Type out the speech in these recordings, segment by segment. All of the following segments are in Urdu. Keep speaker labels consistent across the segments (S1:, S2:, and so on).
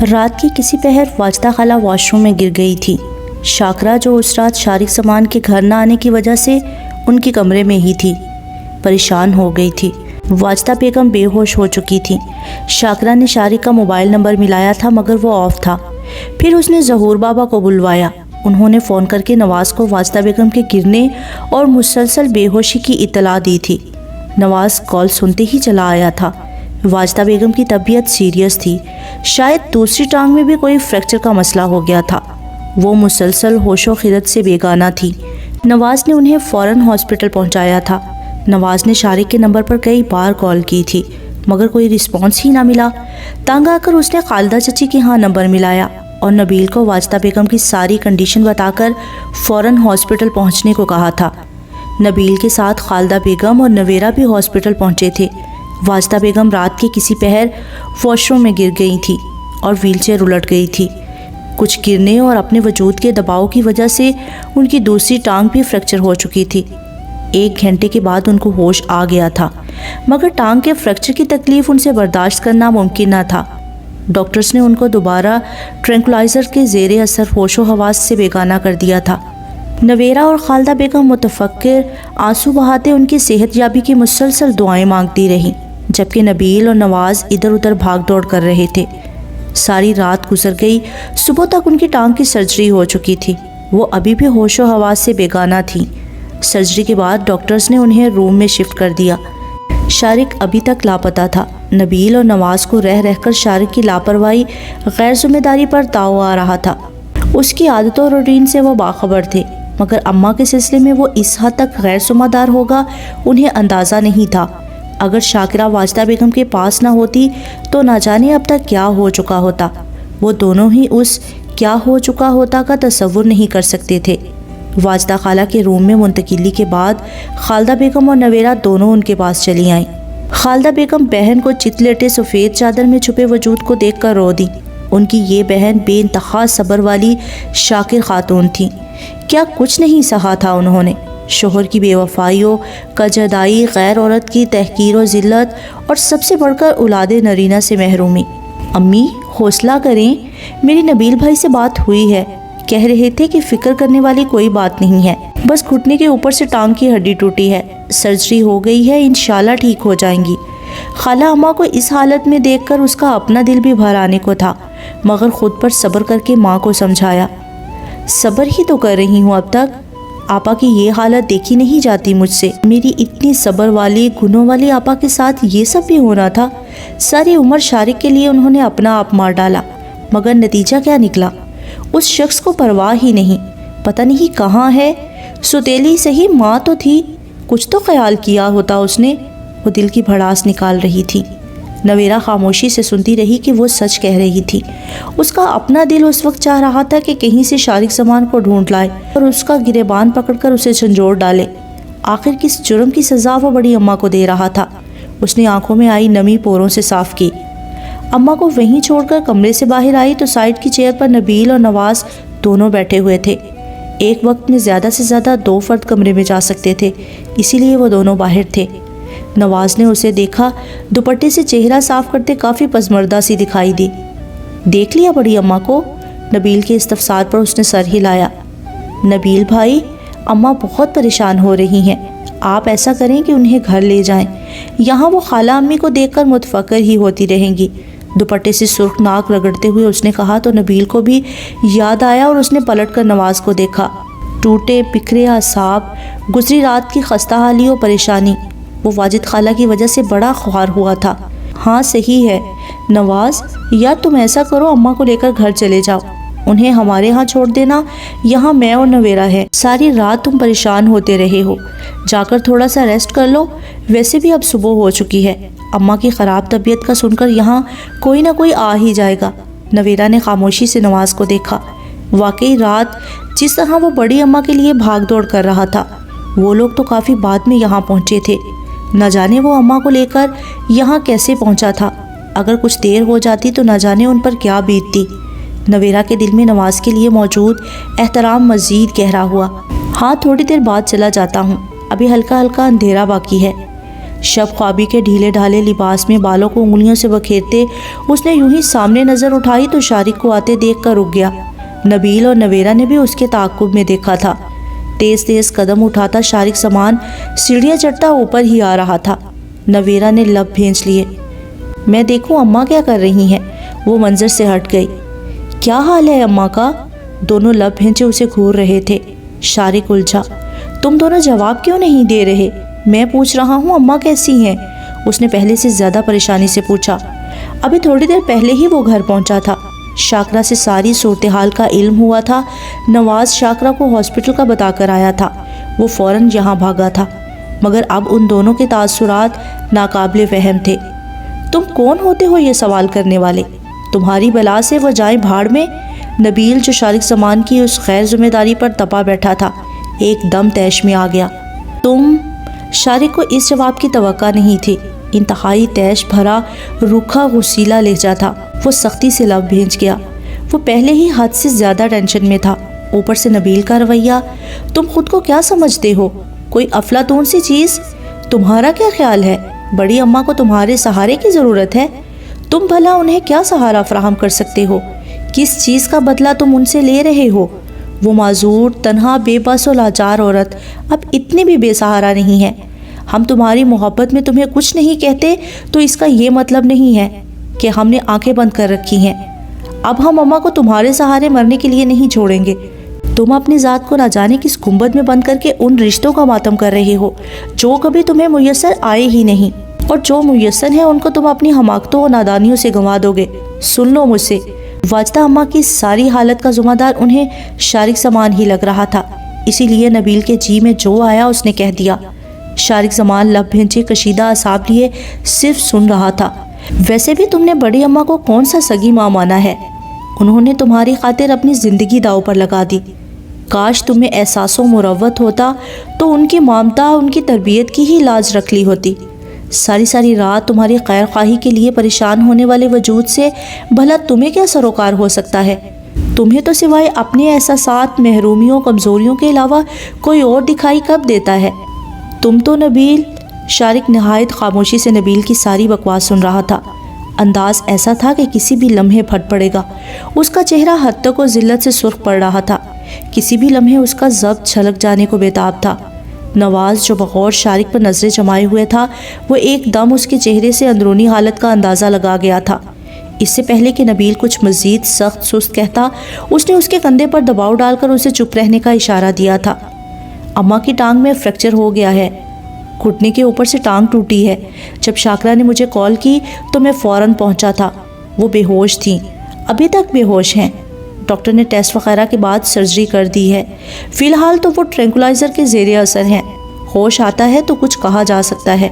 S1: رات کی کسی پہر واجدہ خالہ واش روم میں گر گئی تھی۔ شاکرہ جو اس رات شارق سامان کے گھر نہ آنے کی وجہ سے ان کے کمرے میں ہی تھی، پریشان ہو گئی تھی۔ واجدہ بیگم بے ہوش ہو چکی تھی۔ شاکرہ نے شارق کا موبائل نمبر ملایا تھا مگر وہ آف تھا۔ پھر اس نے ظہور بابا کو بلوایا۔ انہوں نے فون کر کے نواز کو واجدہ بیگم کے گرنے اور مسلسل بے ہوشی کی اطلاع دی تھی۔ نواز کال سنتے ہی چلا آیا تھا۔ واجدہ بیگم کی طبیعت سیریس تھی، شاید دوسری ٹانگ میں بھی کوئی فریکچر کا مسئلہ ہو گیا تھا۔ وہ مسلسل ہوش و خرد سے بیگانہ تھی۔ نواز نے انہیں فوراً ہاسپٹل پہنچایا تھا۔ نواز نے شارق کے نمبر پر کئی بار کال کی تھی مگر کوئی رسپانس ہی نہ ملا۔ تنگ آ کر اس نے خالدہ چچی کے ہاں نمبر ملایا اور نبیل کو واجدہ بیگم کی ساری کنڈیشن بتا کر فوراً ہاسپٹل پہنچنے کو کہا تھا۔ نبیل کے ساتھ خالدہ بیگم اور نویرہ بھی ہاسپٹل پہنچے تھے۔ واجدہ بیگم رات کے کسی پہر واش روم میں گر گئی تھی اور ویل چیئر الٹ گئی تھی۔ کچھ گرنے اور اپنے وجود کے دباؤ کی وجہ سے ان کی دوسری ٹانگ بھی فریکچر ہو چکی تھی۔ 1 گھنٹے کے بعد ان کو ہوش آ گیا تھا مگر ٹانگ کے فریکچر کی تکلیف ان سے برداشت کرنا ممکن نہ تھا۔ ڈاکٹرز نے ان کو دوبارہ ٹرینکولائزر کے زیر اثر ہوش و حواس سے بیگانہ کر دیا تھا۔ نویرہ اور خالدہ بیگم متفکر آنسو بہاتے ان کی صحت یابی کی مسلسل دعائیں مانگتی رہیں، جبکہ نبیل اور نواز ادھر ادھر بھاگ دوڑ کر رہے تھے۔ ساری رات گزر گئی، صبح تک ان کی ٹانگ کی سرجری ہو چکی تھی۔ وہ ابھی بھی ہوش و حواس سے بیگانہ تھیں۔ سرجری کے بعد ڈاکٹرز نے انہیں روم میں شفٹ کر دیا۔ شارق ابھی تک لاپتہ تھا۔ نبیل اور نواز کو رہ کر شارق کی لاپرواہی، غیر ذمہ داری پر تاؤ آ رہا تھا۔ اس کی عادتوں اور روٹین سے وہ باخبر تھے مگر اماں کے سلسلے میں وہ اس حد تک غیر ذمہ دار ہوگا انہیں اندازہ نہیں تھا۔ اگر شاکرہ واجدہ بیگم کے پاس نہ ہوتی تو نہ جانے اب تک کیا ہو چکا ہوتا۔ وہ دونوں ہی اس کیا ہو چکا ہوتا کا تصور نہیں کر سکتے تھے۔ واجدہ خالہ کے روم میں منتقلی کے بعد خالدہ بیگم اور نویرہ دونوں ان کے پاس چلی آئیں۔ خالدہ بیگم بہن کو چت لیٹے سفید چادر میں چھپے وجود کو دیکھ کر رو دیں۔ ان کی یہ بہن بے انتہا صبر والی شاکر خاتون تھیں۔ کیا کچھ نہیں سہا تھا انہوں نے؟ شوہر کی بے وفائیوں کا جدائی، غیر عورت کی تحقیر و ذلت اور سب سے بڑھ کر اولاد نرینہ سے محرومی۔ امی حوصلہ کریں، میری نبیل بھائی سے بات ہوئی ہے، کہہ رہے تھے کہ فکر کرنے والی کوئی بات نہیں ہے، بس گھٹنے کے اوپر سے ٹانگ کی ہڈی ٹوٹی ہے، سرجری ہو گئی ہے، انشاءاللہ ٹھیک ہو جائیں گی۔ خالہ اماں کو اس حالت میں دیکھ کر اس کا اپنا دل بھی بھر آنے کو تھا مگر خود پر صبر کر کے ماں کو سمجھایا۔ صبر ہی تو کر رہی ہوں اب تک، آپا کی یہ حالت دیکھی نہیں جاتی مجھ سے۔ میری اتنی صبر والی گنوں والی آپا کے ساتھ یہ سب بھی ہونا تھا۔ ساری عمر شارق کے لیے انہوں نے اپنا آپ مار ڈالا مگر نتیجہ کیا نکلا؟ اس شخص کو پرواہ ہی نہیں، پتہ نہیں کہاں ہے۔ سوتیلی صحیح ماں تو تھی، کچھ تو خیال کیا ہوتا اس نے۔ وہ دل کی بھڑاس نکال رہی تھی۔ نویرہ خاموشی سے سنتی رہی کہ وہ سچ کہہ رہی تھی۔ اس کا اپنا دل اس وقت چاہ رہا تھا کہ کہیں سے شارق سامان کو ڈھونڈ لائے اور اس کا گریبان پکڑ کر اسے جھنجھوڑ ڈالے۔ آخر کس جرم کی سزا وہ بڑی اماں کو دے رہا تھا؟ اس نے آنکھوں میں آئی نمی پوروں سے صاف کی۔ اماں کو وہیں چھوڑ کر کمرے سے باہر آئی تو سائڈ کی چیئر پر نبیل اور نواز دونوں بیٹھے ہوئے تھے۔ ایک وقت میں زیادہ سے زیادہ 2 فرد کمرے میں جا سکتے تھے، اسی لیے وہ دونوں باہر تھے۔ نواز نے اسے دیکھا، دوپٹے سے چہرہ صاف کرتے کافی پسماردہ سی دکھائی دی۔ دیکھ لیا بڑی اماں کو؟ نبیل کے استفسار پر اس نے سر ہلایا۔ نبیل بھائی، اماں بہت پریشان ہو رہی ہیں، آپ ایسا کریں کہ انہیں گھر لے جائیں، یہاں وہ خالہ امی کو دیکھ کر متفکر ہی ہوتی رہیں گی۔ دوپٹے سے سرخ ناک رگڑتے ہوئے اس نے کہا تو نبیل کو بھی یاد آیا اور اس نے پلٹ کر نواز کو دیکھا۔ ٹوٹے بکھرے اعصاب، گزری رات کی خستہ حالی و پریشانی، وہ واجد خالہ کی وجہ سے بڑا خوار ہوا تھا۔ ہاں صحیح ہے نواز، یا تم ایسا کرو اماں کو لے کر گھر چلے جاؤ، انہیں ہمارے ہاں چھوڑ دینا، یہاں میں اور نویرہ ہے۔ ساری رات تم پریشان ہوتے رہے ہو، جا کر تھوڑا سا ریسٹ کر لو، ویسے بھی اب صبح ہو چکی ہے، اماں کی خراب طبیعت کا سن کر یہاں کوئی نہ کوئی آ ہی جائے گا۔ نویرہ نے خاموشی سے نواز کو دیکھا۔ واقعی رات جس طرح وہ بڑی اماں کے لیے بھاگ دوڑ کر رہا تھا، وہ لوگ تو کافی بعد میں یہاں پہنچے تھے، نہ جانے وہ اماں کو لے کر یہاں کیسے پہنچا تھا، اگر کچھ دیر ہو جاتی تو نہ جانے ان پر کیا بیتتی۔ نویرہ کے دل میں نواز کے لیے موجود احترام مزید گہرا ہوا۔ ہاں تھوڑی دیر بعد چلا جاتا ہوں، ابھی ہلکا ہلکا اندھیرا باقی ہے۔ شب خوابی کے ڈھیلے ڈھالے لباس میں بالوں کو انگلیوں سے بکھیرتے اس نے یوں ہی سامنے نظر اٹھائی تو شارق کو آتے دیکھ کر رک گیا۔ نبیل اور نویرہ نے بھی اس کے تعاقب میں دیکھا تھا۔ تیز تیز قدم اٹھاتا شارق سامان سیڑھیاں چڑھتا اوپر ہی آ رہا تھا۔ نویرہ نے لب بھینچ لیے۔ میں دیکھوں اماں کیا کر رہی ہیں؟ وہ منظر سے ہٹ گئی۔ کیا حال ہے اماں کا؟ دونوں لب بھینچے اسے گھور رہے تھے۔ شارق الجھا۔ تم دونوں جواب کیوں نہیں دے رہے؟ میں پوچھ رہا ہوں اماں کیسی ہیں؟ اس نے پہلے سے زیادہ پریشانی سے پوچھا۔ ابھی تھوڑی دیر پہلے ہی وہ گھر پہنچا تھا۔ شاکرہ سے ساری صورتحال کا علم ہوا تھا۔ نواز شاکرہ کو ہاسپٹل کا بتا کر آیا تھا۔ وہ فوراً یہاں بھاگا تھا، مگر اب ان دونوں کے تاثرات ناقابل فہم تھے۔ تم کون ہوتے ہو یہ سوال کرنے والے؟ تمہاری بلا سے وہ جائیں بھاڑ میں۔ نبیل جو شارق سامان کی اس غیر ذمہ داری پر تپا بیٹھا تھا ایک دم طیش میں آ گیا۔ تم؟ شارق کو اس جواب کی توقع نہیں تھی۔ انتہائی طیش بھرا روکھا غصیلہ لہجہ تھا۔ وہ سختی سے لب بھینچ گیا۔ وہ پہلے ہی حد سے زیادہ ٹینشن میں تھا، اوپر سے نبیل کا رویہ۔ تم خود کو کیا سمجھتے ہو؟ کوئی افلاطون سی چیز؟ تمہارا کیا خیال ہے بڑی اماں کو تمہارے سہارے کی ضرورت ہے؟ تم بھلا انہیں کیا سہارا فراہم کر سکتے ہو؟ کس چیز کا بدلہ تم ان سے لے رہے ہو؟ وہ معذور، تنہا، بے بس و لاچار عورت اب اتنی بھی بے سہارا نہیں ہے۔ ہم تمہاری محبت میں تمہیں کچھ نہیں کہتے تو اس کا یہ مطلب نہیں ہے کہ ہم نے آنکھیں بند کر رکھی ہیں۔ اب ہم اماں کو تمہارے سہارے مرنے کے لیے نہیں چھوڑیں گے۔ تم اپنی ذات کو نہ جانے کس گنبد میں بند کر کے ان رشتوں کا ماتم کر رہے ہو جو کبھی تمہیں میسر آئے ہی نہیں، اور جو میسر ہیں ان کو تم اپنی حماقتوں اور نادانیوں سے گنوا دو گے۔ سن لو مجھ سے، واجدہ اماں کی ساری حالت کا ذمہ دار انہیں شارق سامان ہی لگ رہا تھا، اسی لیے نبیل کے جی میں جو آیا اس نے کہہ دیا۔ شارق سامان لب بھینچے کشیدہ اعصاب لیے صرف سن رہا تھا۔ ویسے بھی تم نے بڑی اماں کو کون سا سگی ماں مانا ہے؟ انہوں نے تمہاری خاطر اپنی زندگی داؤ پر لگا دی۔ کاش تمہیں احساس و مروت ہوتا تو ان کی مامتا، ان کی تربیت کی ہی لاج رکھ لی ہوتی۔ ساری رات تمہاری خیر خواہی کے لیے پریشان ہونے والے وجود سے بھلا تمہیں کیا سروکار ہو سکتا ہے؟ تمہیں تو سوائے اپنے احساسات، محرومیوں، کمزوریوں کے علاوہ کوئی اور دکھائی کب دیتا ہے؟ تم تو نبیل۔ شارق نہایت خاموشی سے نبیل کی ساری بکواس سن رہا تھا۔ انداز ایسا تھا کہ کسی بھی لمحے پھٹ پڑے گا۔ اس کا چہرہ حد تک و ذلت سے سرخ پڑ رہا تھا۔ کسی بھی لمحے اس کا ضبط چھلک جانے کو بیتاب تھا۔ نواز جو بغور شارق پر نظریں جمائے ہوئے تھا، وہ ایک دم اس کے چہرے سے اندرونی حالت کا اندازہ لگا گیا تھا۔ اس سے پہلے کہ نبیل کچھ مزید سخت سست کہتا، اس نے اس کے کندھے پر دباؤ ڈال کر اسے چپ رہنے کا اشارہ دیا تھا۔ اماں کی ٹانگ میں فریکچر ہو گیا ہے، گھٹنے کے اوپر سے ٹانگ ٹوٹی ہے۔ جب شاکرہ نے مجھے کال کی تو میں فوراً پہنچا تھا۔ وہ بے ہوش تھیں، ابھی تک بے ہوش ہیں۔ ڈاکٹر نے ٹیسٹ وغیرہ کے بعد سرجری کر دی ہے۔ فی الحال تو وہ ٹرینکولائزر کے زیر اثر ہیں۔ ہوش آتا ہے تو کچھ کہا جا سکتا ہے۔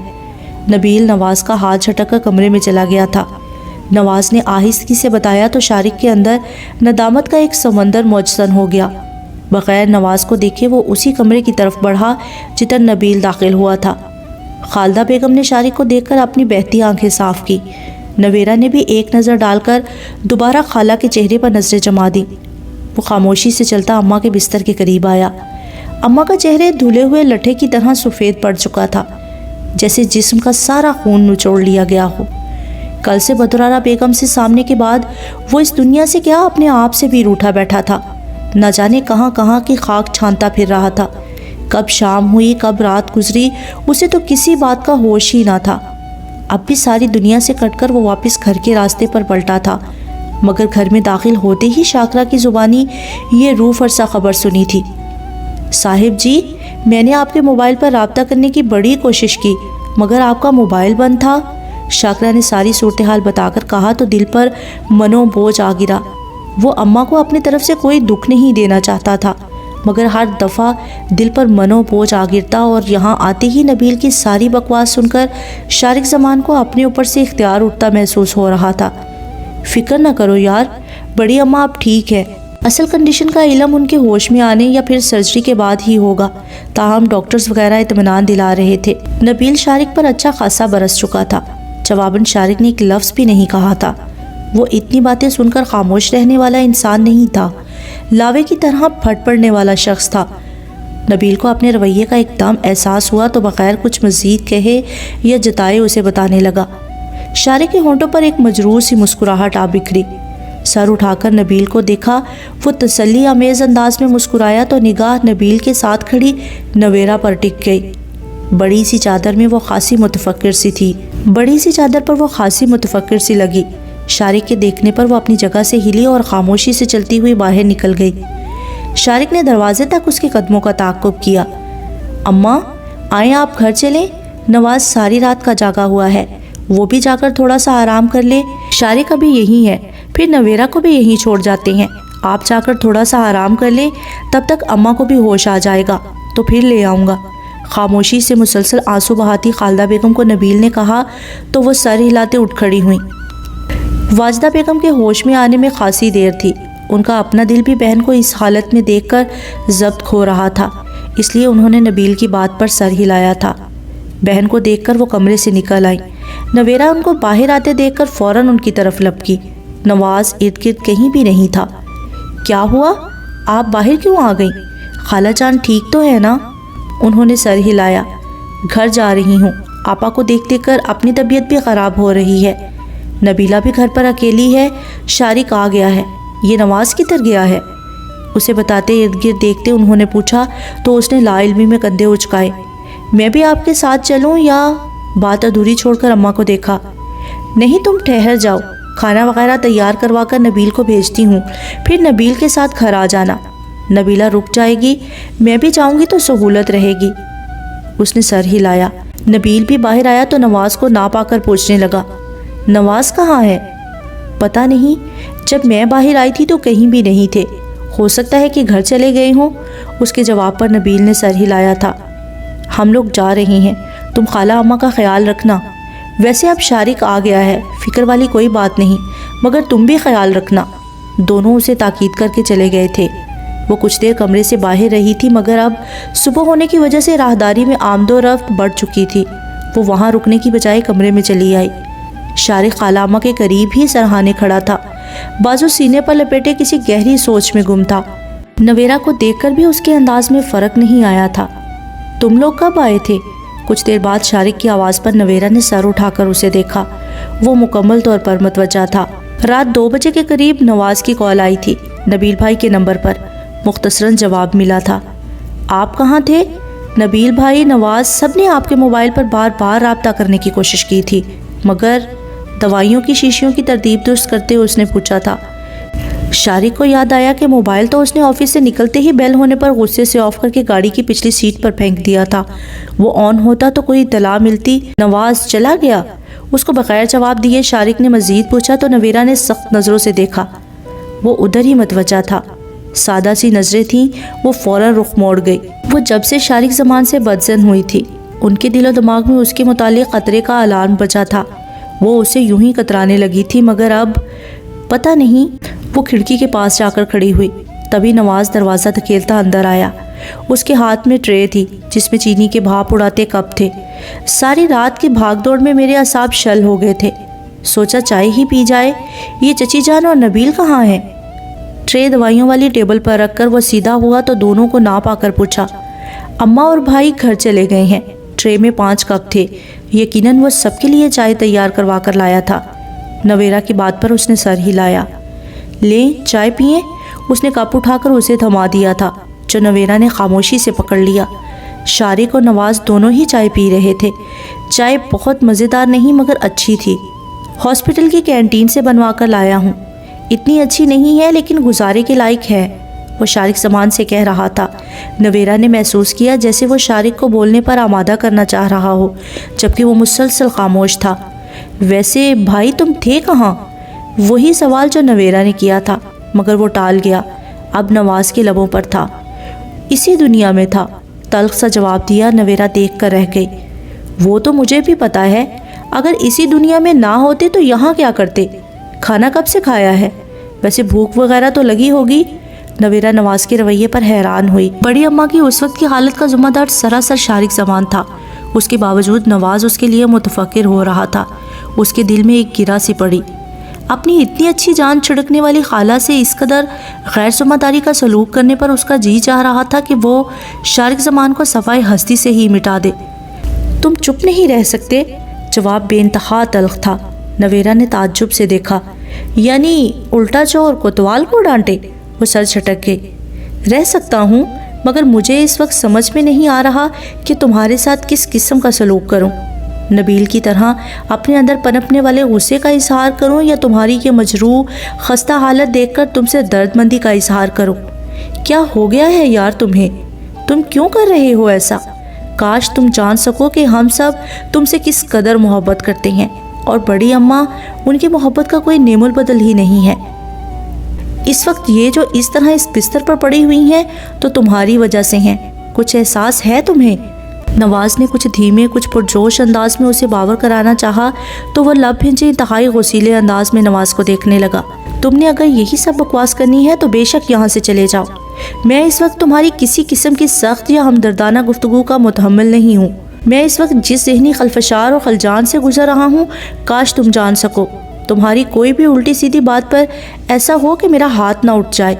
S1: نبیل نواز کا ہاتھ جھٹک کر کمرے میں چلا گیا تھا۔ نواز نے آہستگی سے بتایا تو شارق کے اندر ندامت کا ایک سمندر موجزن ہو گیا۔ بغیر نواز کو دیکھے وہ اسی کمرے کی طرف بڑھا جدھر نبیل داخل ہوا تھا۔ خالدہ بیگم نے شارق کو دیکھ کر اپنی بہتی آنکھیں صاف کی۔ نویرہ نے بھی ایک نظر ڈال کر دوبارہ خالہ کے چہرے پر نظریں جما دی۔ وہ خاموشی سے چلتا اماں کے بستر کے قریب آیا۔ اماں کا چہرے دھلے ہوئے لٹھے کی طرح سفید پڑ چکا تھا، جیسے جسم کا سارا خون نچوڑ لیا گیا ہو۔ کل سے بدرارہ بیگم سے سامنے کے بعد وہ اس دنیا سے کیا اپنے آپ سے بھی روٹھا بیٹھا تھا۔ نہ جانے کہاں کہاں کی خاک چھانتا پھر رہا تھا۔ کب شام ہوئی، کب رات گزری، اسے تو کسی بات کا ہوش ہی نہ تھا۔ اب بھی ساری دنیا سے کٹ کر وہ واپس گھر کے راستے پر پلٹا تھا، مگر گھر میں داخل ہوتے ہی شاکرہ کی زبانی یہ روح فرسا خبر سنی تھی۔ صاحب جی، میں نے آپ کے موبائل پر رابطہ کرنے کی بڑی کوشش کی، مگر آپ کا موبائل بند تھا۔ شاکرہ نے ساری صورتحال بتا کر کہا تو دل پر منو بوجھ آ گرا۔ وہ اماں کو اپنی طرف سے کوئی دکھ نہیں دینا چاہتا تھا، مگر ہر دفعہ دل پر منو بوجھ آ گرتا، اور یہاں آتے ہی نبیل کی ساری بکواس سن کر شارق زمان کو اپنے اوپر سے اختیار اٹھتا محسوس ہو رہا تھا۔ فکر نہ کرو یار، بڑی اماں اب ٹھیک ہے۔ اصل کنڈیشن کا علم ان کے ہوش میں آنے یا پھر سرجری کے بعد ہی ہوگا۔ تاہم ڈاکٹرز وغیرہ اطمینان دلا رہے تھے۔ نبیل شارق پر اچھا خاصا برس چکا تھا۔ جواباً شارق نے ایک لفظ بھی نہیں کہا تھا۔ وہ اتنی باتیں سن کر خاموش رہنے والا انسان نہیں تھا، لاوے کی طرح پھٹ پڑنے والا شخص تھا۔ نبیل کو اپنے رویے کا ایک دم احساس ہوا تو بغیر کچھ مزید کہے یا جتائے اسے بتانے لگا۔ شارق کے ہونٹوں پر ایک مجرور سی مسکراہٹ آ بکھری۔ سر اٹھا کر نبیل کو دیکھا، وہ تسلی آمیز انداز میں مسکرایا تو نگاہ نبیل کے ساتھ کھڑی نویرہ پر ٹک گئی۔ بڑی سی چادر میں وہ خاصی متفکر سی تھی، بڑی سی چادر پر وہ خاصی متفکر سی لگی۔ شارق کے دیکھنے پر وہ اپنی جگہ سے ہلی اور خاموشی سے چلتی ہوئی باہر نکل گئی۔ شارق نے دروازے تک اس کے قدموں کا تعاقب کیا۔ اماں آئیں آپ گھر چلیں، نواز ساری رات کا جاگا ہوا ہے، وہ بھی جا کر تھوڑا سا آرام کر لے۔ شارق ابھی یہی ہے، پھر نویرہ کو بھی یہیں چھوڑ جاتے ہیں، آپ جا کر تھوڑا سا آرام کر لیں، تب تک اماں کو بھی ہوش آ جائے گا تو پھر لے آؤں گا۔ خاموشی سے مسلسل آنسو بہاتی خالدہ بیگم کو نبیل نے کہا تو وہ سر ہلاتے اٹھ کھڑی ہوئیں۔ واجدہ بیگم کے ہوش میں آنے میں خاصی دیر تھی۔ ان کا اپنا دل بھی بہن کو اس حالت میں دیکھ کر ضبط کھو رہا تھا، اس لیے انہوں نے نبیل کی بات پر سر ہلایا تھا۔ بہن کو دیکھ کر وہ کمرے سے نکل آئیں۔ نویرہ ان کو باہر آتے دیکھ کر فوراً ان کی طرف لپکی۔ نواز ارد گرد کہیں بھی نہیں تھا۔ کیا ہوا؟ آپ باہر کیوں آ گئیں؟ خالہ جان ٹھیک تو ہے نا؟ انہوں نے سر ہلایا۔ گھر جا رہی ہوں، آپا کو دیکھ کر اپنی طبیعت بھی خراب ہو رہی ہے۔ نبیلہ بھی گھر پر اکیلی ہے، شارق آ گیا ہے، یہ نواز کدھر گیا ہے؟ اسے بتاتے ارد گرد دیکھتے انہوں نے پوچھا تو اس نے لا علمی میں کندھے اچکائے۔ میں بھی آپ کے ساتھ چلوں یا؟ بات ادھوری چھوڑ کر اماں کو دیکھا۔ نہیں تم ٹھہر جاؤ، کھانا وغیرہ تیار کروا کر نبیل کو بھیجتی ہوں، پھر نبیل کے ساتھ گھر آ جانا۔ نبیلہ رک جائے گی، میں بھی جاؤں گی تو سہولت رہے گی۔ اس نے سر ہلایا۔ نبیل بھی باہر آیا تو نواز کو نہ پا کر پوچھنے لگا، نواز کہاں ہے؟ پتہ نہیں، جب میں باہر آئی تھی تو کہیں بھی نہیں تھے، ہو سکتا ہے کہ گھر چلے گئے ہوں۔ اس کے جواب پر نبیل نے سر ہلایا تھا۔ ہم لوگ جا رہے ہیں، تم خالہ اماں کا خیال رکھنا۔ ویسے اب شارق آ گیا ہے، فکر والی کوئی بات نہیں، مگر تم بھی خیال رکھنا۔ دونوں اسے تاکید کر کے چلے گئے تھے۔ وہ کچھ دیر کمرے سے باہر رہی تھی، مگر اب صبح ہونے کی وجہ سے راہداری میں آمد و رفت بڑھ چکی تھی۔ وہ وہاں رکنے کی بجائے کمرے میں چلی آئی۔ شارق خالہ اماں کے قریب ہی سرہانے کھڑا تھا، بازو سینے پر لپیٹے کسی گہری سوچ میں گم تھا۔ نویرہ کو دیکھ کر بھی اس کے انداز میں فرق نہیں آیا تھا۔ تم لوگ کب آئے تھے؟ کچھ دیر بعد شارق کی آواز پر نویرہ نے سر اٹھا کر اسے دیکھا۔ وہ مکمل طور پر متوجہ تھا۔ رات 2 بجے کے قریب نواز کی کال آئی تھی، نبیل بھائی کے نمبر پر۔ مختصراً جواب ملا تھا، آپ کہاں تھے؟ نبیل بھائی، نواز، سب نے آپ کے موبائل پر بار بار رابطہ کرنے کی کوشش کی تھی، مگر دوائیوں کی شیشیوں کی ترتیب درست کرتے ہوئے اس نے پوچھا تھا۔ شارق کو یاد آیا کہ موبائل تو اس نے آفس سے نکلتے ہی بیل ہونے پر غصے سے آف کر کے گاڑی کی پچھلی سیٹ پر پھینک دیا تھا۔ وہ آن ہوتا تو کوئی اطلاع ملتی۔ نواز چلا گیا؟ اس کو بغیر جواب دیے شارق نے مزید پوچھا تو نویرہ نے سخت نظروں سے دیکھا۔ وہ ادھر ہی متوجہ تھا، سادہ سی نظریں تھیں۔ وہ فوراً رخ موڑ گئی۔ وہ جب سے شارق زمان سے بدظن ہوئی تھی، ان کے دل و دماغ میں اس کے متعلق خطرے کا الارم بجا تھا۔ وہ اسے یوں ہی کترانے لگی تھی، مگر اب پتہ نہیں۔ وہ کھڑکی کے پاس جا کر کھڑی ہوئی، تبھی نواز دروازہ دھکیلتا اندر آیا۔ اس کے ہاتھ میں ٹرے تھی جس میں چینی کے بھاپ اڑاتے کپ تھے۔ ساری رات کی بھاگ دوڑ میں میرے اعصاب شل ہو گئے تھے، سوچا چائے ہی پی جائے۔ یہ چچی جان اور نبیل کہاں ہیں؟ ٹرے دوائیوں والی ٹیبل پر رکھ کر وہ سیدھا ہوا تو دونوں کو نہ پا کر پوچھا، اماں اور بھائی گھر چلے گئے ہیں۔ ٹرے میں 5 کپ تھے، یقیناً وہ سب کے لیے چائے تیار کروا کر لایا تھا۔ نویرہ کی بات پر اس نے سر ہلایا۔ لیں چائے پئیں۔ اس نے کپ اٹھا کر اسے تھما دیا تھا، جو نویرہ نے خاموشی سے پکڑ لیا۔ شارق اور نواز دونوں ہی چائے پی رہے تھے۔ چائے بہت مزیدار نہیں مگر اچھی تھی، ہاسپٹل کی کینٹین سے بنوا کر لایا ہوں۔ اتنی اچھی نہیں ہے لیکن گزارے کے لائق ہے، وہ شارق زمان سے کہہ رہا تھا۔ نویرہ نے محسوس کیا جیسے وہ شارق کو بولنے پر آمادہ کرنا چاہ رہا ہو، جبکہ وہ مسلسل خاموش تھا۔ ویسے بھائی تم تھے کہاں؟ وہی سوال جو نویرہ نے کیا تھا، مگر وہ ٹال گیا، اب نواز کے لبوں پر تھا۔ اسی دنیا میں تھا، تلخ سا جواب دیا۔ نویرہ دیکھ کر رہ گئی۔ وہ تو مجھے بھی پتا ہے، اگر اسی دنیا میں نہ ہوتے تو یہاں کیا کرتے؟ کھانا کب سے کھایا ہے؟ ویسے بھوک وغیرہ تو لگی ہوگی۔ نویرہ نواز کے رویے پر حیران ہوئی۔ بڑی اماں کی اس وقت کی حالت کا ذمہ دار سراسر شارق زمان تھا۔ اس کے باوجود نواز اس کے لیے متفکر ہو رہا تھا۔ اس کے دل میں ایک گرہ سی پڑی۔ اپنی اتنی اچھی جان چھڑکنے والی خالہ سے اس قدر غیر ذمہ داری کا سلوک کرنے پر اس کا جی چاہ رہا تھا کہ وہ شارق زمان کو صفائی ہستی سے ہی مٹا دے۔ تم چپ نہیں رہ سکتے؟ جواب بے انتہا تلخ تھا۔ نویرا نے تعجب سے دیکھا۔ یعنی الٹا چور کوتوال کو ڈانٹے؟ وہ سر جھٹک گئی۔ رہ سکتا ہوں، مگر مجھے اس وقت سمجھ میں نہیں آ رہا کہ تمہارے ساتھ کس قسم کا سلوک کروں۔ نبیل کی طرح اپنے اندر پنپنے والے غصے کا اظہار کروں یا تمہاری یہ مجروح خستہ حالت دیکھ کر تم سے درد مندی کا اظہار کروں؟ کیا ہو گیا ہے یار تمہیں؟ تم کیوں کر رہے ہو ایسا؟ کاش تم جان سکو کہ ہم سب تم سے کس قدر محبت کرتے ہیں، اور بڑی اماں، ان کی محبت کا کوئی نیم البدل ہی نہیں ہے۔ اس وقت یہ جو اس طرح اس بستر پر پڑی ہوئی ہیں تو تمہاری وجہ سے ہیں۔ کچھ احساس ہے تمہیں؟ نواز نے کچھ دھیمے کچھ پرجوش انداز میں اسے باور کرانا چاہا تو وہ لب بھنجے انتہائی غصیلے انداز میں نواز کو دیکھنے لگا۔ تم نے اگر یہی سب بکواس کرنی ہے تو بے شک یہاں سے چلے جاؤ۔ میں اس وقت تمہاری کسی قسم کی سخت یا ہمدردانہ گفتگو کا متحمل نہیں ہوں۔ میں اس وقت جس ذہنی خلفشار اور خلجان سے گزر رہا ہوں، کاش تم جان سکو۔ تمہاری کوئی بھی الٹی سیدھی بات پر ایسا ہو کہ میرا ہاتھ نہ اٹھ جائے۔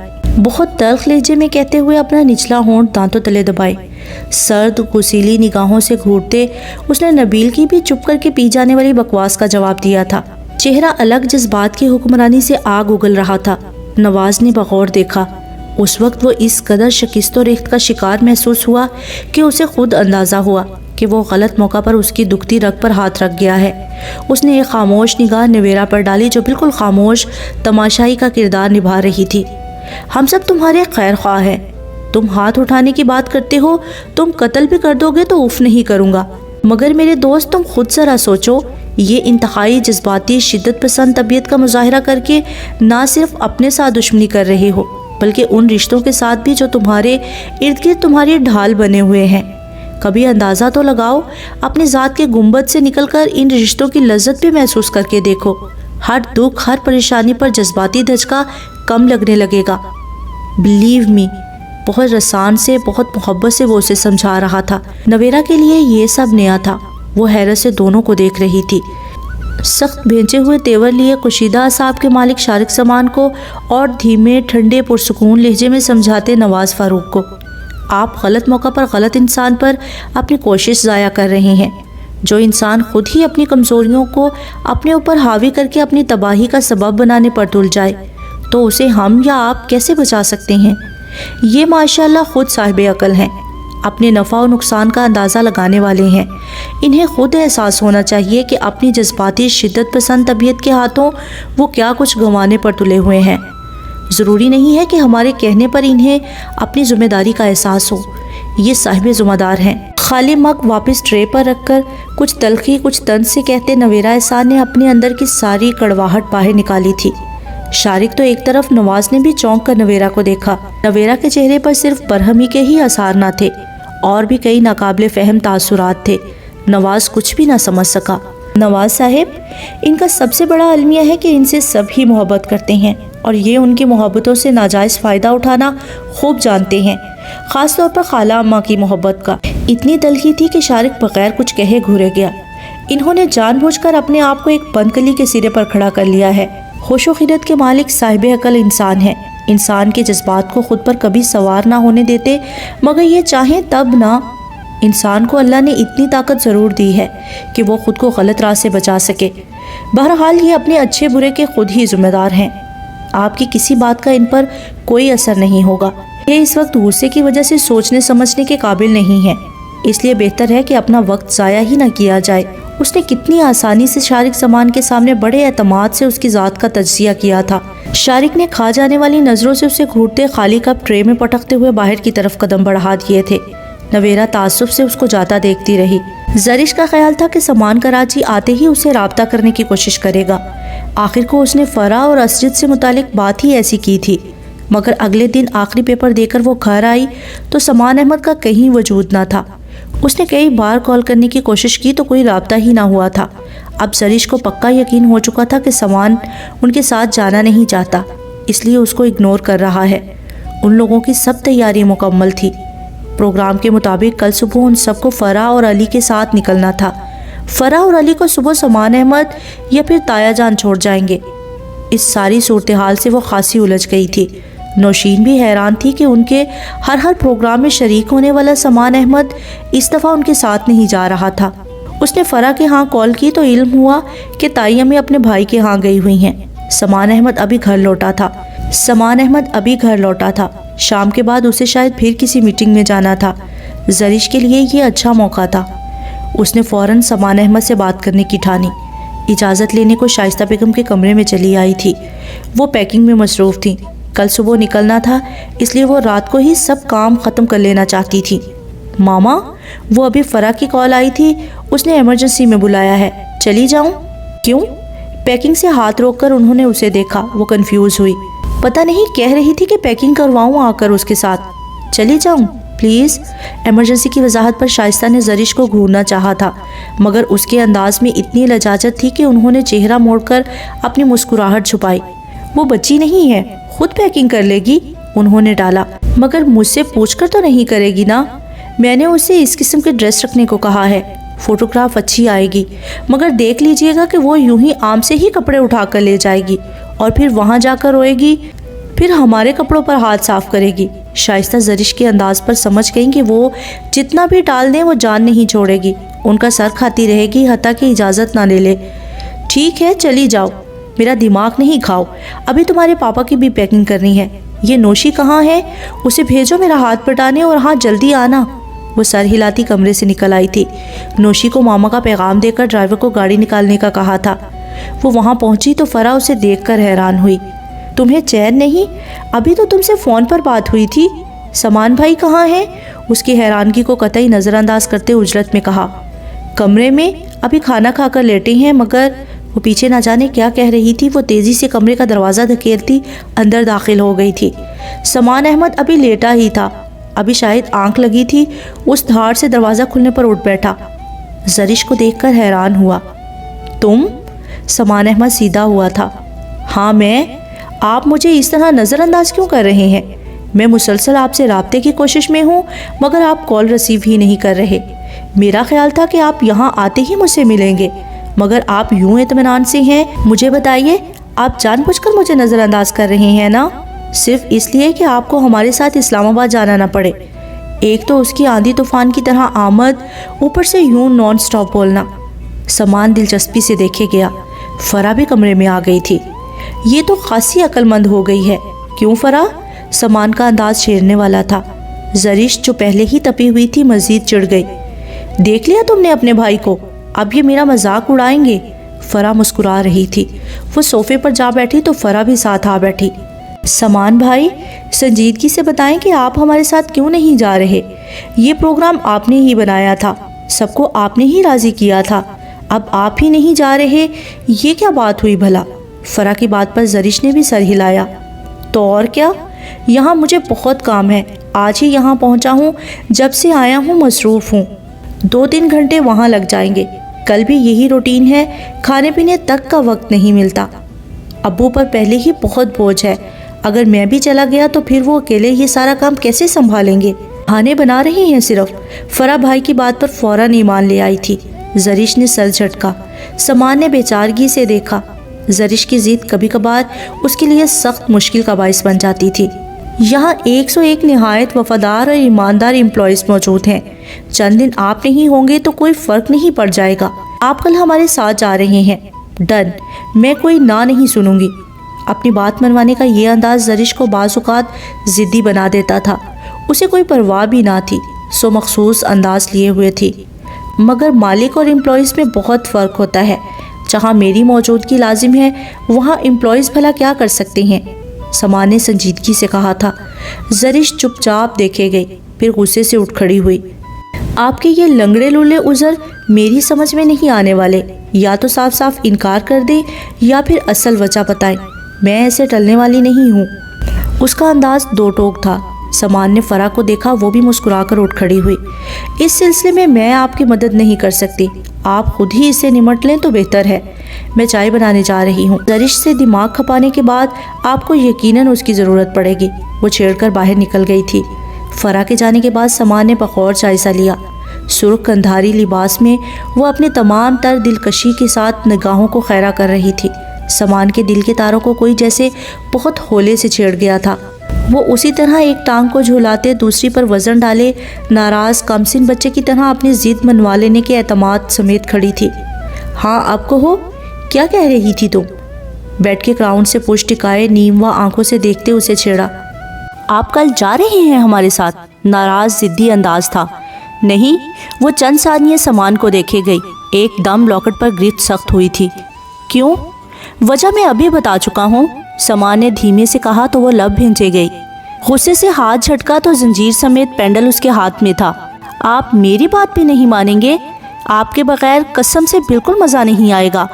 S1: بہت تلخ لہجے میں کہتے ہوئے اپنا نچلا ہونٹ دانتوں تلے دبائے، سرد غصیلی نگاہوں سے گھورتے اس نے نبیل کی بھی چپ کر کے پی جانے والی بکواس کا جواب دیا تھا۔ چہرہ الگ جذبات کی حکمرانی سے آگ اگل رہا تھا۔ نواز نے بغور دیکھا۔ اس وقت وہ اس قدر شکست و ریخت کا شکار محسوس ہوا کہ اسے خود اندازہ ہوا کہ وہ غلط موقع پر اس کی دکھتی رگ پر ہاتھ رکھ گیا ہے۔ اس نے ایک خاموش نگاہ نویرا پر ڈالی جو بالکل خاموش تماشائی کا کردار نبھا رہی تھی۔ ہم سب تمہارے خیر خواہ ہیں۔ تم ہاتھ اٹھانے کی بات کرتے ہو، تم قتل بھی کر دو گے تو اف نہیں کروں گا، مگر میرے دوست تم خود ذرا سوچو، یہ انتہائی جذباتی شدت پسند طبیعت کا مظاہرہ کر کے نہ صرف اپنے ساتھ دشمنی کر رہے ہو بلکہ ان رشتوں کے ساتھ بھی جو تمہارے ارد گرد تمہاری ڈھال بنے ہوئے ہیں۔ کبھی اندازہ تو لگاؤ، اپنے ذات کے گنبد سے نکل کر ان رشتوں کی لذت بھی محسوس کر کے دیکھو۔ ہر دکھ، ہر پریشانی پر جذباتی دھچکا کم لگنے لگے گا۔ بلیو می، بہت رسان سے، بہت محبت سے وہ اسے سمجھا رہا تھا۔ نویرا کے لیے یہ سب نیا تھا۔ وہ حیرت سے دونوں کو دیکھ رہی تھی۔ سخت بھینچے ہوئے تیور لیے کشیدہ اعصاب کے مالک شارق زمان کو اور دھیمے ٹھنڈے پرسکون لہجے میں سمجھاتے نواز فاروق کو، آپ غلط موقع پر غلط انسان پر اپنی کوشش ضائع کر رہے ہیں۔ جو انسان خود ہی اپنی کمزوریوں کو اپنے اوپر حاوی کر کے اپنی تباہی کا سبب بنانے پر تل جائے تو اسے ہم یا آپ کیسے بچا سکتے ہیں؟ یہ ماشاءاللہ خود صاحب عقل ہیں، اپنے نفع و نقصان کا اندازہ لگانے والے ہیں۔ انہیں خود احساس ہونا چاہیے کہ اپنی جذباتی شدت پسند طبیعت کے ہاتھوں وہ کیا کچھ گنوانے پر تلے ہوئے ہیں۔ ضروری نہیں ہے کہ ہمارے کہنے پر انہیں اپنی ذمہ داری کا احساس ہو، یہ صاحب ذمہ دار ہیں۔ خالی مگ واپس ٹرے پر رکھ کر کچھ تلخی کچھ طنز سے کہتے نویرا احسان نے اپنے اندر کی ساری کڑواہٹ باہر نکالی تھی۔ شارق تو ایک طرف، نواز نے بھی چونک کر نویرا کو دیکھا۔ نویرا کے چہرے پر صرف برہمی کے ہی آثار نہ تھے، اور بھی کئی ناقابل فہم تاثرات تھے۔ نواز کچھ بھی نہ سمجھ سکا۔ نواز صاحب، ان کا سب سے بڑا المیہ ہے کہ ان سے سب ہی محبت کرتے ہیں، اور یہ ان کی محبتوں سے ناجائز فائدہ اٹھانا خوب جانتے ہیں، خاص طور پر خالہ اماں کی محبت کا۔ اتنی تلخی تھی کہ شارق بغیر کچھ کہے گھورے گیا۔ انہوں نے جان بوجھ کر اپنے آپ کو ایک بند کلی کے سرے پر کھڑا کر لیا ہے۔ ہوش و خرد کے مالک صاحب عقل انسان ہیں، انسان کے جذبات کو خود پر کبھی سوار نہ ہونے دیتے، مگر یہ چاہیں تب نہ۔ انسان کو اللہ نے اتنی طاقت ضرور دی ہے کہ وہ خود کو غلط راہ سے بچا سکے۔ بہرحال یہ اپنے اچھے برے کے خود ہی ذمہ دار ہیں، آپ کی کسی بات کا ان پر کوئی اثر نہیں ہوگا۔ یہ اس وقت غصے کی وجہ سے سوچنے سمجھنے کے قابل نہیں ہیں، اس لیے بہتر ہے کہ اپنا وقت ضائع ہی نہ کیا جائے۔ اس نے کتنی آسانی سے شارق زمان کے سامنے بڑے اعتماد سے اس کی ذات کا تجزیہ کیا تھا۔ شارق نے کھا جانے والی نظروں سے اسے گھورتے خالی کپ ٹرے میں پٹکتے ہوئے باہر کی طرف قدم بڑھا دیے تھے۔ نویرا تعصب سے اس کو جاتا دیکھتی رہی۔ زرش کا خیال تھا کہ سامان کراچی آتے ہی اسے رابطہ کرنے کی کوشش کرے گا۔ آخر کو اس نے فرح اور اسجد سے متعلق بات ہی ایسی کی تھی، مگر اگلے دن آخری پیپر دے کر وہ گھر آئی تو سامان احمد کا کہیں وجود نہ تھا۔ اس نے کئی بار کال کرنے کی کوشش کی تو کوئی رابطہ ہی نہ ہوا تھا۔ اب زرش کو پکا یقین ہو چکا تھا کہ سامان ان کے ساتھ جانا نہیں چاہتا، اس لیے اس کو اگنور کر رہا ہے۔ ان لوگوں کی سب تیاری مکمل تھی۔ پروگرام کے مطابق کل صبح ان سب کو فرح اور علی کے ساتھ نکلنا تھا۔ فرح اور علی کو صبح سامان احمد یا پھر تایا جان چھوڑ جائیں گے۔ اس ساری صورتحال سے وہ خاصی الجھ گئی تھی۔ نوشین بھی حیران تھی کہ ان کے ہر پروگرام میں شریک ہونے والا سمان احمد اس دفعہ ان کے ساتھ نہیں جا رہا تھا۔ اس نے فرح کے ہاں کال کی تو علم ہوا کہ تائی امی اپنے بھائی کے ہاں گئی ہوئی ہیں۔ سمان احمد ابھی گھر لوٹا تھا۔ شام کے بعد اسے شاید پھر کسی میٹنگ میں جانا تھا۔ زرش کے لیے یہ اچھا موقع تھا۔ اس نے فوراً سمان احمد سے بات کرنے کی ٹھانی۔ اجازت لینے کو شائستہ بیگم کے کمرے میں چلی آئی تھی۔ وہ پیکنگ میں مصروف تھیں۔ کل صبح نکلنا تھا، اس لیے وہ رات کو ہی سب کام ختم کر لینا چاہتی تھی۔ ماما، وہ ابھی فرح کی کال آئی تھی، اس نے ایمرجنسی میں بلایا ہے، چلی جاؤں؟ کیوں؟ پیکنگ سے ہاتھ روک کر انہوں نے اسے دیکھا۔ وہ کنفیوز ہوئی۔ پتہ نہیں، کہہ رہی تھی کہ پیکنگ کرواؤں آ کر اس کے ساتھ۔ چلی جاؤں پلیز؟ ایمرجنسی کی وضاحت پر شائستہ نے زرش کو گھورنا چاہا تھا، مگر اس کے انداز میں اتنی لجاجت تھی کہ انہوں نے چہرہ موڑ کر اپنی مسکراہٹ چھپائی۔ وہ بچی نہیں ہے، خود پیکنگ کر لے گی، انہوں نے ڈالا۔ مگر مجھ سے پوچھ کر تو نہیں کرے گی نا؟ میں نے اسے اس قسم کے ڈریس رکھنے کو کہا ہے، فوٹوگراف اچھی آئے گی، مگر دیکھ لیجئے گا کہ وہ یوں ہی عام سے ہی کپڑے اٹھا کر لے جائے گی اور پھر وہاں جا کر روئے گی، پھر ہمارے کپڑوں پر ہاتھ صاف کرے گی۔ شائستہ زرش کے انداز پر سمجھ گئیں کہ وہ جتنا بھی ٹال دیں وہ جان نہیں چھوڑے گی، ان کا سر کھاتی رہے گی حتیٰ کہ اجازت نہ لے لے۔ ٹھیک ہے، چلی جاؤ، میرا دماغ نہیں کھاؤ، ابھی تمہارے پاپا کی بھی پیکنگ کرنی ہے۔ یہ نوشی کہاں ہے؟ اسے بھیجو میرا ہاتھ پٹانے، اور ہاں جلدی آنا۔ وہ سر ہلاتی کمرے سے نکل آئی تھی۔ نوشی کو ماما کا پیغام دے کر ڈرائیور کو گاڑی نکالنے کا کہا تھا۔ وہ وہاں پہنچی تو فرح اسے دیکھ کر حیران ہوئی۔ تمہیں چین نہیں؟ ابھی تو تم سے فون پر بات ہوئی تھی۔ سمان بھائی کہاں ہیں؟ اس کی حیرانگی کو قطعی نظر انداز کرتے اجرت میں کہا۔ کمرے میں، ابھی کھانا کھا کر لیٹے ہیں، مگر وہ پیچھے نہ جانے کیا کہہ رہی تھی۔ وہ تیزی سے کمرے کا دروازہ دھکیلتی اندر داخل ہو گئی تھی۔ سمان احمد ابھی لیٹا ہی تھا، ابھی شاید آنکھ لگی تھی، اس دھاڑ سے دروازہ کھلنے پر اٹھ بیٹھا۔ زرش کو دیکھ کر حیران ہوا۔ تم؟ سمان احمد سیدھا ہوا تھا۔ ہاں میں۔ آپ مجھے اس طرح نظر انداز کیوں کر رہے ہیں؟ میں مسلسل آپ سے رابطے کی کوشش میں ہوں، مگر آپ کال ریسیو ہی نہیں کر رہے۔ میرا خیال تھا کہ آپ یہاں آتے ہی مجھ سے ملیں گے، مگر آپ یوں اطمینان سے ہیں۔ مجھے بتائیے، آپ جان بوجھ کر مجھے نظر انداز کر رہے ہیں نا؟ صرف اس لیے کہ آپ کو ہمارے ساتھ اسلام آباد جانا نہ پڑے۔ ایک تو اس کی آندھی طوفان کی طرح آمد، اوپر سے یوں نان سٹاپ بولنا۔ سامان دلچسپی سے دیکھے گیا۔ فرح بھی کمرے میں آ گئی تھی۔ یہ تو خاصی عقل مند ہو گئی ہے۔ کیوں فرح؟ سامان کا انداز چھیڑنے والا تھا۔ زرش جو پہلے ہی تپی ہوئی تھی مزید چڑھ گئی۔ دیکھ لیا تم نے اپنے بھائی کو؟ اب یہ میرا مذاق اڑائیں گے؟ فرح مسکرا رہی تھی۔ وہ صوفے پر جا بیٹھی تو فرح بھی ساتھ آ بیٹھی۔ سامان بھائی، سنجیدگی سے بتائیں کہ آپ ہمارے ساتھ کیوں نہیں جا رہے؟ یہ پروگرام آپ نے ہی بنایا تھا، سب کو آپ نے ہی راضی کیا تھا، اب آپ ہی نہیں جا رہے، یہ کیا بات ہوئی بھلا؟ فرح کی بات پر زرش نے بھی سر ہلایا۔ تو اور کیا، یہاں مجھے بہت کام ہے، آج ہی یہاں پہنچا ہوں، جب سے آیا ہوں مصروف ہوں، 2-3 گھنٹے وہاں لگ جائیں گے۔ کل بھی یہی روٹین ہے، کھانے پینے تک کا وقت نہیں ملتا۔ ابو پر پہلے ہی بہت بوجھ ہے، اگر میں بھی چلا گیا تو پھر وہ اکیلے یہ سارا کام کیسے سنبھالیں گے؟ کھانے بنا رہے ہیں صرف؟ فرح بھائی کی بات پر فوراً ایمان لے آئی تھی۔ زرش نے سر جھٹکا۔ سامان نے بیچارگی سے دیکھا۔ زرش کی ضد کبھی کبھار اس کے لیے سخت مشکل کا باعث بن جاتی تھی۔ یہاں 101 نہایت وفادار اور ایماندار امپلائیز موجود ہیں، چند دن آپ نہیں ہوں گے تو کوئی فرق نہیں پڑ جائے گا۔ آپ کل ہمارے ساتھ جا رہے ہیں، ڈن، میں کوئی نہ نہیں سنوں گی۔ اپنی بات منوانے کا یہ انداز زرش کو بعض اوقات ضدی بنا دیتا تھا۔ اسے کوئی پرواہ بھی نہ تھی، سو مخصوص انداز لیے ہوئے تھی۔ مگر مالک اور امپلائیز میں بہت فرق ہوتا ہے۔ جہاں میری موجودگی لازم ہے وہاں امپلائیز بھلا کیا کر سکتے ہیں؟ سامان نے سنجیدگی سے کہا تھا۔ زرش چپ چاپ دیکھے گئی، پھر غصے سے اٹھ کھڑی ہوئی۔ آپ کے یہ لنگڑے لولے عذر میری سمجھ میں نہیں آنے والے، یا تو صاف صاف انکار کر دیں یا پھر اصل وجہ بتائیں، میں ایسے ٹلنے والی نہیں ہوں۔ اس کا انداز دو ٹوک تھا۔ سامان نے فرح کو دیکھا، وہ بھی مسکرا کر اٹھ کھڑی ہوئی۔ اس سلسلے میں آپ کی مدد نہیں کر سکتی، آپ خود ہی اسے نمٹ لیں تو بہتر ہے۔ میں چائے بنانے جا رہی ہوں۔ زرش سے دماغ کھپانے کے بعد آپ کو یقیناً اس کی ضرورت پڑے گی۔ وہ چھیڑ کر باہر نکل گئی تھی۔ فرح کے جانے کے بعد سامان نے بغور جائزہ لیا۔ سرخ کندھاری لباس میں وہ اپنے تمام تر دلکشی کے ساتھ نگاہوں کو خیرہ کر رہی تھی۔ سامان کے دل کے تاروں کو کوئی جیسے بہت ہولے سے چھیڑ گیا تھا۔ وہ اسی طرح ایک ٹانگ کو جھولاتے دوسری پر وزن ڈالے ناراض کمسن بچے کی طرح اپنی ضد منوا لینے کے اعتماد سمیت کھڑی تھی۔ ہاں اب کہو، کیا کہہ رہی تھی تم؟ بیڈ کے کراؤن سے پشت ٹکائے نیم و آنکھوں سے دیکھتے اسے چھیڑا۔ آپ کل جا رہے ہیں ہمارے ساتھ؟ ناراض ضدی انداز تھا۔ نہیں، وہ چند ثانیے سامان کو دیکھے گئی، ایک دم لاکٹ پر گرفت سخت ہوئی تھی۔ کیوں؟ وجہ میں ابھی بتا چکا ہوں، سامان نے دھیمے سے کہا تو وہ لب بھینچے گئی۔ غصے سے ہاتھ جھٹکا تو زنجیر سمیت پینڈل اس کے ہاتھ میں تھا۔ آپ میری بات بھی نہیں مانیں گے؟ آپ کے بغیر قسم سے بالکل مزہ نہیں آئے گا۔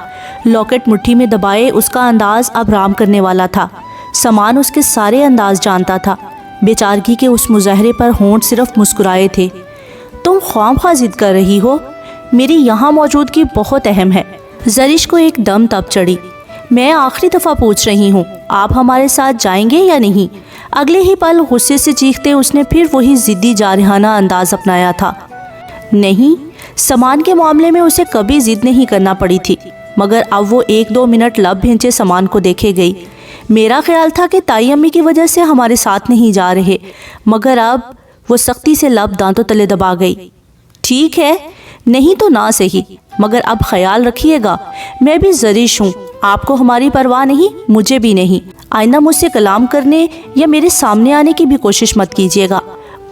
S1: لاکٹ مٹھی میں دبائے اس کا انداز اب رام کرنے والا تھا۔ سامان اس کے سارے انداز جانتا تھا۔ بیچارگی کے اس مظاہرے پر ہونٹ صرف مسکرائے تھے۔ تم خواہ ضد کر رہی ہو، میری یہاں موجودگی بہت اہم ہے۔ زرش کو ایک دم تپ چڑھی۔ میں آخری دفعہ پوچھ رہی ہوں، آپ ہمارے ساتھ جائیں گے یا نہیں؟ اگلے ہی پل غصے سے چیختے اس نے پھر وہی ضدی جارحانہ انداز اپنایا تھا۔ نہیں، سامان کے معاملے میں اسے کبھی ضد نہیں کرنا پڑی تھی، مگر اب وہ 1-2 منٹ لب بھینچے سامان کو دیکھے گئی۔ میرا خیال تھا کہ تائی امی کی وجہ سے ہمارے ساتھ نہیں جا رہے، مگر اب وہ سختی سے لب دانتوں تلے دبا گئی۔ ٹھیک ہے، نہیں تو نہ صحیح، مگر اب خیال رکھیے گا، میں بھی زرش ہوں، آپ کو ہماری پرواہ نہیں، مجھے بھی نہیں۔ آئندہ مجھ سے کلام کرنے یا میرے سامنے آنے کی بھی کوشش مت کیجیے گا،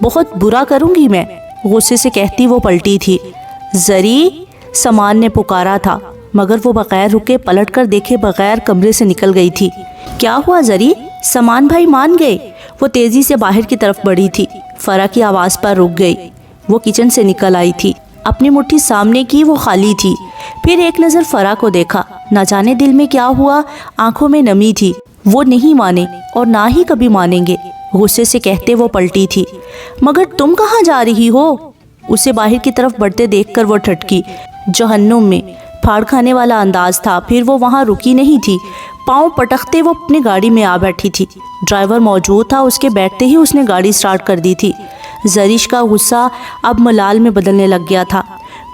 S1: بہت برا کروں گی میں، غصے سے کہتی وہ پلٹی تھی۔ زری، سامان نے پکارا تھا، مگر وہ بغیر رکے پلٹ کر دیکھے بغیر کمرے سے نکل گئی تھی۔ کیا ہوا زری؟ سامان بھائی مان گئے؟ وہ تیزی سے باہر کی طرف بڑھی تھی، فرا کی آواز پر رک گئی۔ وہ کچن سے نکل آئی تھی، اپنی مٹھی سامنے کی وہ خالی تھی۔ پھر ایک نظر فرا کو دیکھا، نہ جانے دل میں کیا ہوا، آنکھوں میں نمی تھی۔ وہ نہیں مانے اور نہ ہی کبھی مانیں گے، غصے سے کہتے وہ پلٹی تھی۔ مگر تم کہاں جا رہی ہو؟ اسے باہر کی طرف بڑھتے دیکھ کر وہ ٹھٹکی۔ جہنم میں، پھاڑ کھانے والا انداز تھا۔ پھر وہ وہاں رکی نہیں تھی، پاؤں پٹکتے وہ اپنی گاڑی میں آ بیٹھی تھی۔ ڈرائیور موجود تھا، اس کے بیٹھتے ہی اس نے گاڑی سٹارٹ کر دی تھی۔ زرش کا غصہ اب ملال میں بدلنے لگ گیا تھا۔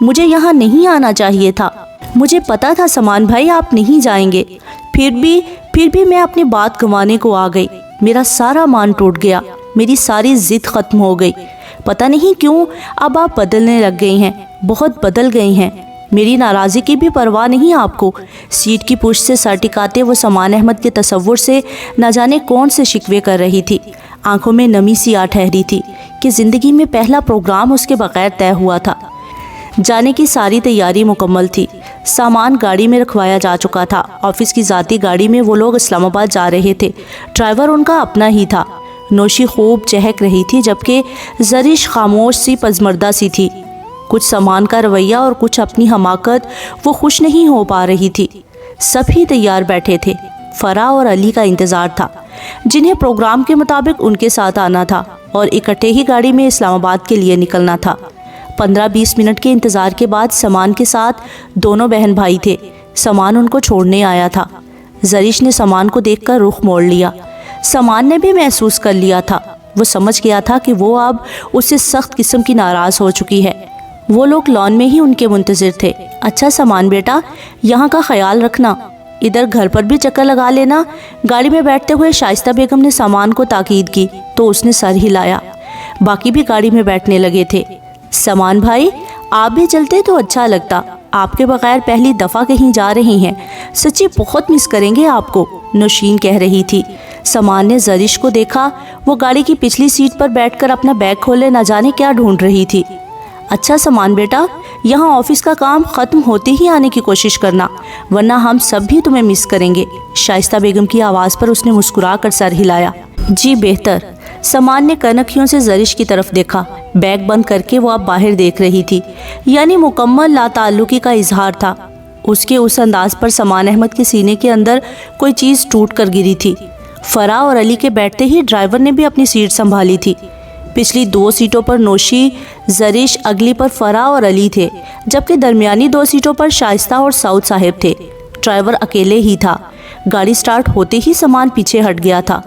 S1: مجھے یہاں نہیں آنا چاہیے تھا، مجھے پتا تھا سامان بھائی آپ نہیں جائیں گے، پھر بھی میں اپنی بات گنوانے کو آ گئی۔ میرا سارا مان ٹوٹ گیا، میری ساری ضد ختم ہو گئی۔ پتہ نہیں کیوں اب آپ بدلنے لگ گئی ہیں، بہت بدل گئی ہیں۔ میری ناراضی کی بھی پرواہ نہیں آپ کو۔ سیٹ کی پشت سے سر ٹکاتے وہ سامان احمد کے تصور سے نہ جانے کون سے شکوے کر رہی تھی۔ آنکھوں میں نمی سی آ ٹھہری تھی کہ زندگی میں پہلا پروگرام اس کے بغیر طے ہوا تھا۔ جانے کی ساری تیاری مکمل تھی، سامان گاڑی میں رکھوایا جا چکا تھا۔ آفس کی ذاتی گاڑی میں وہ لوگ اسلام آباد جا رہے تھے۔ ڈرائیور ان کا اپنا ہی تھا۔ نوشی خوب چہک رہی تھی، جبکہ زرش خاموش سی پزمردہ سی تھی۔ کچھ سامان کا رویہ اور کچھ اپنی حماقت وہ خوش نہیں ہو پا رہی تھی۔ سب ہی تیار بیٹھے تھے۔ فرا اور علی کا انتظار تھا، جنہیں پروگرام کے مطابق ان کے ساتھ آنا تھا اور اکٹھے ہی گاڑی میں اسلام آباد کے لیے نکلنا تھا۔ 15-20 منٹ کے انتظار کے بعد سامان کے ساتھ دونوں بہن بھائی تھے۔ سامان ان کو چھوڑنے آیا تھا۔ زرش نے سامان کو دیکھ کر رخ موڑ لیا۔ سامان نے بھی محسوس کر لیا تھا، وہ سمجھ گیا تھا کہ وہ اب اس سے سخت قسم کی ناراض ہو چکی ہے۔ وہ لوگ لان میں ہی ان کے منتظر تھے۔ اچھا سامان بیٹا، یہاں کا خیال رکھنا، ادھر گھر پر بھی چکر لگا لینا۔ گاڑی میں بیٹھتے ہوئے شائستہ بیگم نے سامان کو تاکید کی تو اس نے سر ہلایا۔ باقی بھی گاڑی میں بیٹھنے لگے تھے۔ سامان بھائی، آپ بھی چلتے تو اچھا لگتا، آپ کے بغیر پہلی دفعہ کہیں جا رہی ہیں، سچی بہت مس کریں گے آپ کو، نوشین کہہ رہی تھی۔ سامان نے زرش کو دیکھا، وہ گاڑی کی پچھلی سیٹ پر بیٹھ کر اپنا بیگ کھولے نہ جانے کیا ڈھونڈ رہی تھی۔ اچھا سامان بیٹا، یہاں آفس کا کام ختم ہوتے ہی آنے کی کوشش کرنا، ورنہ ہم سب بھی تمہیں مس کریں گے۔ شائستہ بیگم کی آواز پر اس نے مسکرا کر سر ہلایا۔ جی بہتر۔ سامان نے کنکھیوں سے زرش کی طرف دیکھا۔ بیگ بند کر کے وہ اب باہر دیکھ رہی تھی، یعنی مکمل لا تعلقی کا اظہار تھا۔ اس کے اس انداز پر سامان احمد کے سینے کے اندر کوئی چیز ٹوٹ کر گری تھی۔ فرا اور علی کے بیٹھتے ہی ڈرائیور نے بھی اپنی سیٹ سنبھالی تھی۔ پچھلی 2 سیٹوں پر نوشی، زرش، اگلی پر فرا اور علی تھے، جبکہ درمیانی 2 سیٹوں پر شائستہ اور سعود صاحب تھے۔ ڈرائیور اکیلے ہی تھا۔ گاڑی سٹارٹ ہوتے ہی سامان پیچھے ہٹ گیا تھا۔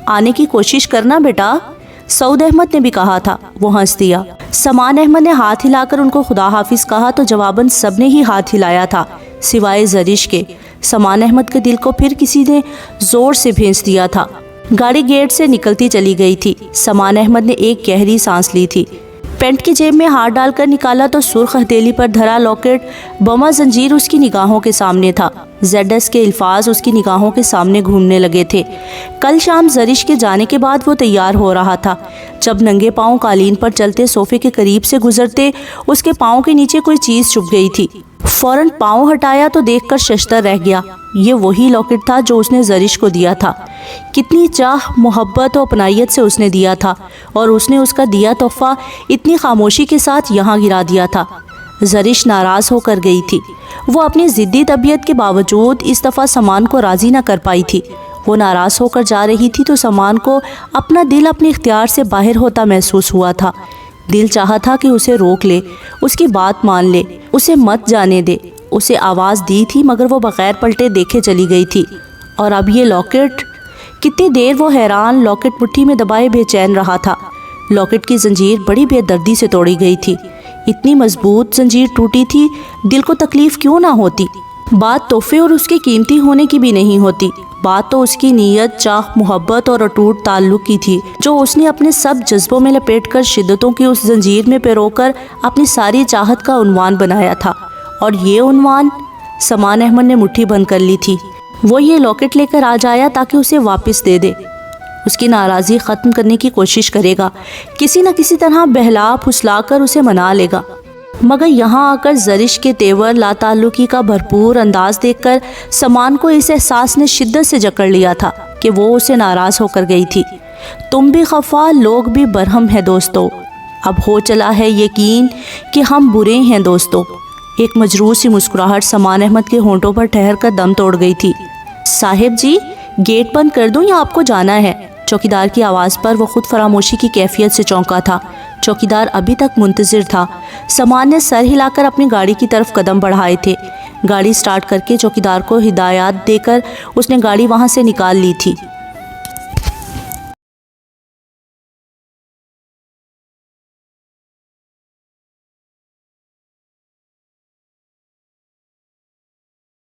S1: آنے کی کوشش کرنا بیٹا، سعود احمد نے بھی کہا تھا۔ وہ ہنس دیا۔ سامان احمد نے ہاتھ ہلا کر ان کو خدا حافظ کہا تو جواباً سب نے ہی ہاتھ ہلایا تھا، سوائے زرش کے۔ سمان احمد کے دل کو پھر کسی نے زور سے بھینچ دیا تھا۔ گاڑی گیٹ سے نکلتی چلی گئی تھی۔ سمان احمد نے ایک گہری سانس لی تھی۔ پینٹ کی جیب میں ہاتھ ڈال کر نکالا تو سرخ ہتھیلی پر دھرا لاکٹ بما زنجیر اس کی نگاہوں کے سامنے تھا۔ ZS کے الفاظ اس کی نگاہوں کے سامنے گھومنے لگے تھے۔ کل شام زرش کے جانے کے بعد وہ تیار ہو رہا تھا۔ جب ننگے پاؤں قالین پر چلتے صوفے کے قریب سے گزرتے، اس کے پاؤں کے نیچے کوئی چیز چھپ گئی تھی۔ فوراً پاؤں ہٹایا تو دیکھ کر ششدر رہ گیا۔ یہ وہی لاکٹ تھا جو اس نے زرش کو دیا تھا۔ کتنی چاہ، محبت و اپنائیت سے اس نے دیا تھا، اور اس نے اس کا دیا تحفہ اتنی خاموشی کے ساتھ یہاں گرا دیا تھا۔ زرش ناراض ہو کر گئی تھی۔ وہ اپنی ضدی طبیعت کے باوجود اس دفعہ سمان کو راضی نہ کر پائی تھی۔ وہ ناراض ہو کر جا رہی تھی تو سمان کو اپنا دل اپنے اختیار سے باہر ہوتا محسوس ہوا تھا۔ دل چاہا تھا کہ اسے روک لے، اس کی بات مان لے، اسے مت جانے دے۔ اسے آواز دی تھی مگر وہ بغیر پلٹے دیکھے چلی گئی تھی۔ اور اب یہ لاکٹ! کتنی دیر وہ حیران لاکٹ مٹھی میں دبائے بے چین رہا تھا۔ لاکٹ کی زنجیر بڑی بے دردی سے توڑی گئی تھی۔ اتنی مضبوط زنجیر ٹوٹی تھی، دل کو تکلیف کیوں نہ ہوتی؟ بات تحفے اور اس کے قیمتی ہونے کی بھی نہیں ہوتی، بات تو اس کی نیت، چاہ، محبت اور اٹوٹ تعلق کی تھی، جو اس نے اپنے سب جذبوں میں لپیٹ کر شدتوں کی اس زنجیر میں پیرو کر اپنی ساری چاہت کا عنوان بنایا تھا۔ اور یہ عنوان سمان احمد نے مٹھی بند کر لی تھی۔ وہ یہ لاکٹ لے کر آ جایا تاکہ اسے واپس دے دے۔ اس کی ناراضی ختم کرنے کی کوشش کرے گا، کسی نہ کسی طرح بہلا پھسلا کر اسے منا لے گا۔ مگر یہاں آ کر زرش کے تیور لا تعلقی کا بھرپور انداز دیکھ کر سمان کو اس احساس نے شدت سے جکڑ لیا تھا کہ وہ اسے ناراض ہو کر گئی تھی۔ تم بھی خفا، لوگ بھی برہم ہیں دوستو، اب ہو چلا ہے یقین کہ ہم برے ہیں دوستو۔ ایک مجروح سی مسکراہٹ سمان احمد کے ہونٹوں پر ٹھہر کر دم توڑ گئی تھی۔ صاحب جی، گیٹ بند کر دوں یا آپ کو جانا ہے؟ چوکیدار کی آواز پر وہ خود فراموشی کی کیفیت سے چونکا تھا۔ چوکیدار ابھی تک منتظر تھا۔ سمان نے سر ہلا کر اپنی گاڑی کی طرف قدم بڑھائے تھے۔ گاڑی سٹارٹ کر کے چوکیدار کو ہدایات دے کر اس نے گاڑی وہاں سے نکال لی تھی۔